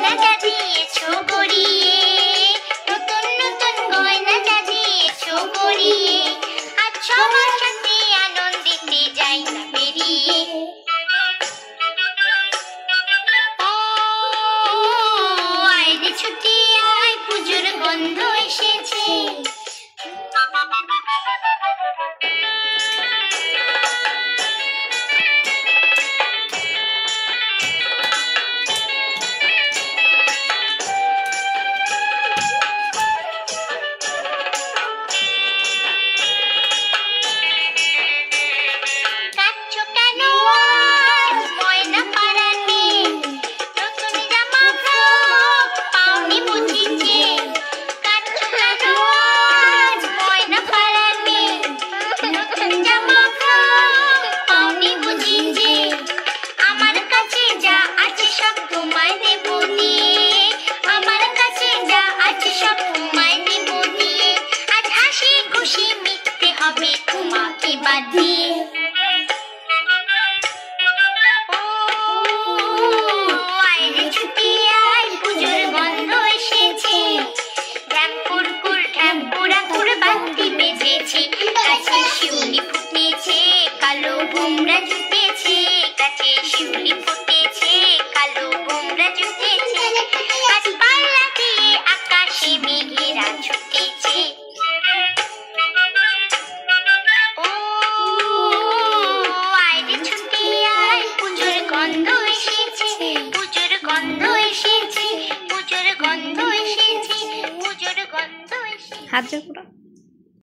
গয়না সাজিয়েছো গড়িয়ে, নতুন নতুন গয়না সাজিয়েছো গড়িয়ে, আজ সবার সাথে আনন্দিতে যাই না বেরিয়ে। ও আয় রে ছুটি আয়, পুজোর গন্ধ এসেছে। তোমাকে বাঁধিয়ে আইরে ছুটি আয়, পুজোর গন্ধ এসেছে। ঢ্যামকুরকুর ঢ্যামকুরাকুর বাতি বেজেছে, গাছে শিউলি ফুটেছে, কালো গোমরা জুটেছে, গাছে শিউলি ফুটেছে, কালো গোমরা জুটেছে, গাছপালা দিয়ে আকাশে মেঘেরা ছুটেছে। পুজোর গন্ধ এসেছে, পুজোর গন্ধ এসেছে, পুজোর গন্ধ এসেছে। হাত জোড় করো।